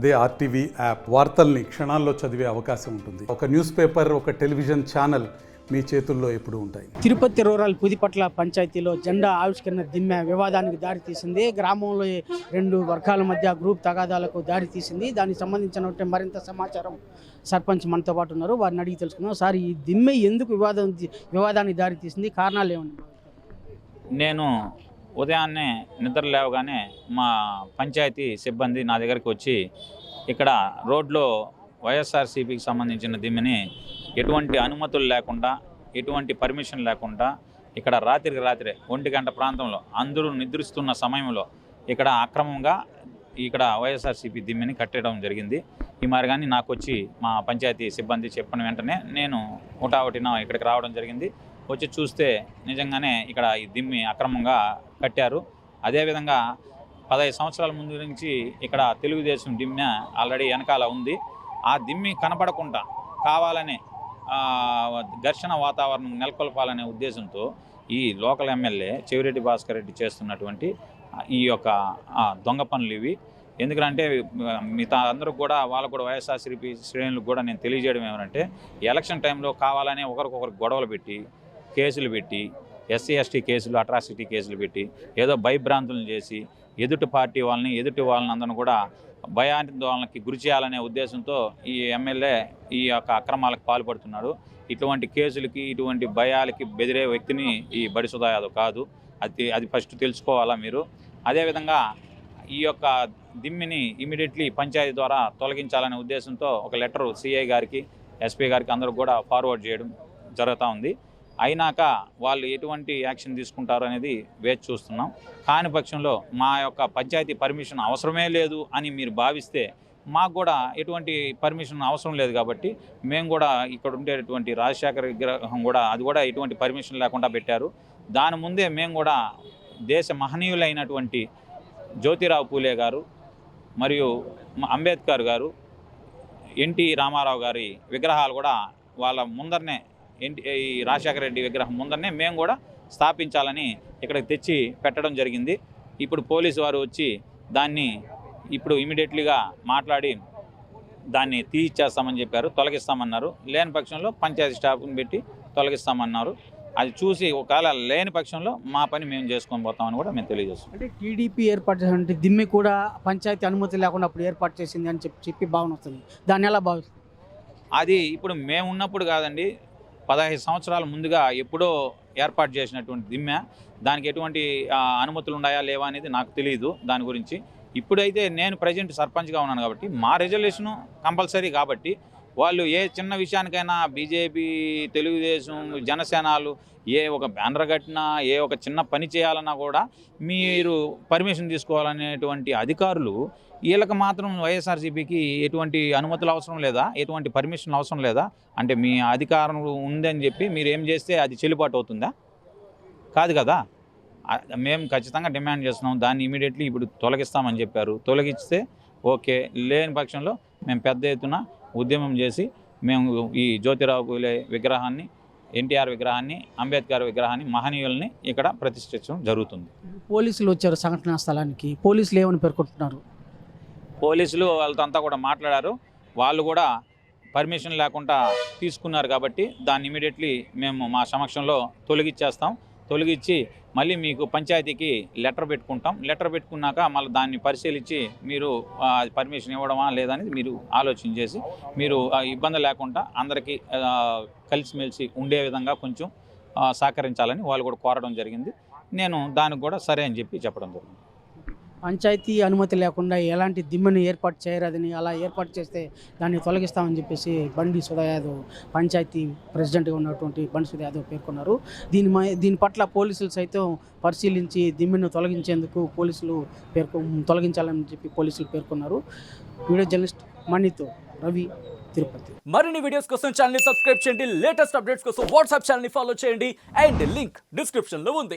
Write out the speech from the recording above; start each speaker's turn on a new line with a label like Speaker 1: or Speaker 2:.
Speaker 1: అదే RTV app వార్తల్ని క్షణాల్లో చదివే అవకాశం ఉంటుంది. ఒక న్యూస్ పేపర్, ఒక టెలివిజన్ ఛానల్ మీ చేతుల్లో ఎప్పుడూ ఉంటాయి.
Speaker 2: తిరుపతి రూరల్ పుదిపట్ల పంచాయతీలో జెండా ఆవిష్కరణ దిమ్మె వివాదానికి దారితీసింది. గ్రామంలో రెండు వర్గాల మధ్య గ్రూప్ తగాదాలకు దారితీసింది. దానికి సంబంధించిన మరింత సమాచారం సర్పంచ్ మనతో పాటు ఉన్నారు, వారిని అడిగి తెలుసుకుందాం. సార్, ఈ దిమ్మె ఎందుకు వివాదానికి దారితీసింది, కారణాలు ఏమన్నా?
Speaker 3: నేను ఉదయాన్నే నిద్ర లేవగానే మా పంచాయతీ సిబ్బంది నా దగ్గరికి వచ్చి ఇక్కడ రోడ్లో వైఎస్ఆర్సీపీకి సంబంధించిన దిమ్మెని ఎటువంటి అనుమతులు లేకుండా, ఎటువంటి పర్మిషన్ లేకుండా ఇక్కడ రాత్రికి రాత్రే 1 గంట ప్రాంతంలో అందరూ నిద్రిస్తున్న సమయంలో ఇక్కడ అక్రమంగా ఇక్కడ వైఎస్ఆర్సీపీ దిమ్మెని కట్టడం జరిగింది. ఈ మార్గాన్ని నాకు వచ్చి మా పంచాయతీ సిబ్బంది చెప్పిన వెంటనే నేను హుటాహుటిన ఇక్కడికి రావడం జరిగింది. వచ్చి చూస్తే నిజంగానే ఇక్కడ ఈ దిమ్మి అక్రమంగా కట్టారు. అదేవిధంగా 15 సంవత్సరాల ముందు నుంచి ఇక్కడ తెలుగుదేశం దిమ్మె ఆల్రెడీ వెనకాల ఉంది. ఆ దిమ్మి కనపడకుండా కావాలనే ఘర్షణ వాతావరణం నెలకొల్పాలనే ఉద్దేశంతో ఈ లోకల్ ఎమ్మెల్యే చెవిరెడ్డి భాస్కర్ రెడ్డి చేస్తున్నటువంటి ఈ యొక్క దొంగ పనులు ఇవి. ఎందుకంటే మిగతా అందరూ కూడా వాళ్ళకు కూడా వైఎస్ఆర్సీపీ శ్రేణులకు కూడా నేను తెలియజేయడం ఏమంటే, ఎలక్షన్ టైంలో కావాలనే ఒకరికొకరు గొడవలు పెట్టి, కేసులు పెట్టి, ఎస్సీ ఎస్టీ కేసులు, అట్రాసిటీ కేసులు పెట్టి ఏదో భయభ్రాంతులను చేసి ఎదుటి పార్టీ వాళ్ళని అందరిని కూడా భయాందోళనకి గురి చేయాలనే ఉద్దేశంతో ఈ ఎమ్మెల్యే ఈ యొక్క అక్రమాలకు పాల్పడుతున్నాడు. ఇటువంటి కేసులకి, ఇటువంటి భయాలకి బెదిరే వ్యక్తిని ఈ బడి సుధా యాదవ్ కాదు. అది ఫస్ట్ తెలుసుకోవాలా మీరు. అదేవిధంగా ఈ యొక్క దిమ్మిని ఇమీడియట్లీ పంచాయతీ ద్వారా తొలగించాలనే ఉద్దేశంతో ఒక లెటర్ సిఐ గారికి, ఎస్పీ గారికి అందరూ కూడా ఫార్వర్డ్ చేయడం జరుగుతూ ఉంది. అయినాక వాళ్ళు ఎటువంటి యాక్షన్ తీసుకుంటారు అనేది వేచి చూస్తున్నాం. కాని పక్షంలో మా యొక్క పంచాయతీ పర్మిషన్ అవసరమే లేదు అని మీరు భావిస్తే మాకు కూడా ఎటువంటి పర్మిషన్ అవసరం లేదు. కాబట్టి మేము కూడా ఇక్కడ ఉండేటువంటి రాజశేఖర విగ్రహం కూడా అది కూడా ఎటువంటి పర్మిషన్ లేకుండా పెట్టారు. దాని ముందే మేము కూడా దేశ మహనీయులైనటువంటి జ్యోతిరావు పూలే గారు మరియు అంబేద్కర్ గారు, ఎన్టీ రామారావు గారి విగ్రహాలు కూడా వాళ్ళ ముందరనే ఈ రాజశేఖర రెడ్డి విగ్రహం ముందరనే మేము కూడా స్థాపించాలని ఇక్కడికి తెచ్చి పెట్టడం జరిగింది. ఇప్పుడు పోలీసు వారు వచ్చి దాన్ని ఇప్పుడు ఇమీడియట్లీగా మాట్లాడి దాన్ని తీయిచ్చేస్తామని చెప్పారు, తొలగిస్తామన్నారు. లేని పక్షంలో పంచాయతీ స్టాఫ్ని పెట్టి తొలగిస్తామన్నారు. అది చూసి ఒకవేళ లేని పక్షంలో మా పని మేము చేసుకొని పోతామని కూడా మేము తెలియజేస్తాం.
Speaker 2: అంటే టీడీపీ ఏర్పాటు చేసినట్టు దిమ్మె కూడా పంచాయతీ అనుమతి లేకుండా అప్పుడు ఏర్పాటు చేసింది అని చెప్పి భావన వస్తుంది. దాన్ని ఎలా భావిస్తుంది?
Speaker 3: అది ఇప్పుడు మేము ఉన్నప్పుడు కాదండి, 15 సంవత్సరాల ముందుగా ఎప్పుడో ఏర్పాటు చేసినటువంటి దిమ్మె. దానికి ఎటువంటి అనుమతులు ఉన్నాయా లేవా అనేది నాకు తెలియదు దాని గురించి. ఇప్పుడైతే నేను ప్రజెంట్ సర్పంచ్గా ఉన్నాను కాబట్టి మా రిజల్యూషను కంపల్సరీ. కాబట్టి వాళ్ళు ఏ చిన్న విషయానికైనా బీజేపీ, తెలుగుదేశం, జనసేనలు ఏ ఒక బ్యానర్ కట్టినా, ఏ ఒక చిన్న పని చేయాలన్నా కూడా మీరు పర్మిషన్ తీసుకోవాలనేటువంటి అధికారులు, వీళ్ళకి మాత్రం వైఎస్ఆర్సీపీకి ఎటువంటి అనుమతులు అవసరం లేదా, ఎటువంటి పర్మిషన్ అవసరం లేదా? అంటే మీ అధికారం ఉందని చెప్పి మీరు ఏం చేస్తే అది చెల్లుబాటు అవుతుందా? కాదు కదా. మేము ఖచ్చితంగా డిమాండ్ చేస్తున్నాం. దాన్ని ఇమీడియట్లీ ఇప్పుడు తొలగిస్తామని చెప్పారు. తొలగిస్తే ఓకే, లేని పక్షంలో మేము పెద్ద ఎత్తున ఉద్యమం చేసి మేము ఈ జ్యోతిరావు పూలే విగ్రహాన్ని, ఎన్టీఆర్ విగ్రహాన్ని, అంబేద్కర్ విగ్రహాన్ని, మహనీయుల్ని ఇక్కడ ప్రతిష్ఠించడం జరుగుతుంది.
Speaker 2: పోలీసులు వచ్చారు సంఘటనా స్థలానికి. పోలీసులు ఏమని పేర్కొంటున్నారు?
Speaker 3: పోలీసులు వాళ్ళతో అంతా కూడా మాట్లాడారు. వాళ్ళు కూడా పర్మిషన్ లేకుండా తీసుకున్నారు కాబట్టి దాన్ని ఇమీడియట్లీ మేము మా సమక్షంలో తొలగించేస్తాం. తొలగించి మళ్ళీ మీకు పంచాయతీకి లెటర్ పెట్టుకుంటాం. లెటర్ పెట్టుకున్నాక మళ్ళీ దాన్ని పరిశీలించి మీరు పర్మిషన్ ఇవ్వడమా లేదా అనేది మీరు ఆలోచన చేసి మీరు ఇబ్బంది లేకుండా అందరికీ కలిసిమెలిసి ఉండే విధంగా కొంచెం సహకరించాలని వాళ్ళు కూడా కోరడం జరిగింది. నేను దానికి కూడా సరే అని చెప్పడం జరిగింది.
Speaker 2: పంచాయతీ అనుమతి లేకుండా ఎలాంటి దిమ్మెను ఏర్పాటు చేయరాదని, అలా ఏర్పాటు చేస్తే దాన్ని తొలగిస్తామని చెప్పేసి బండి సుధా యాదవ్, పంచాయతీ ప్రెసిడెంట్గా ఉన్నటువంటి బండి సుధా యాదవ్ పేర్కొన్నారు. దీని పట్ల పోలీసులు సైతం పరిశీలించి దిమ్మెను తొలగించేందుకు తొలగించాలని చెప్పి పోలీసులు పేర్కొన్నారు. వీడియో జర్నలిస్ట్ మణితో రవి, తిరుపతి.
Speaker 4: మరిన్ని వీడియోస్ కోసం ఛానల్ ని సబ్స్క్రైబ్ చేయండి. లేటెస్ట్ అప్డేట్స్ కోసం వాట్సాప్ ఛానల్ ని ఫాలో చేయండి. అండ్ లింక్ డిస్క్రిప్షన్ లో ఉంది.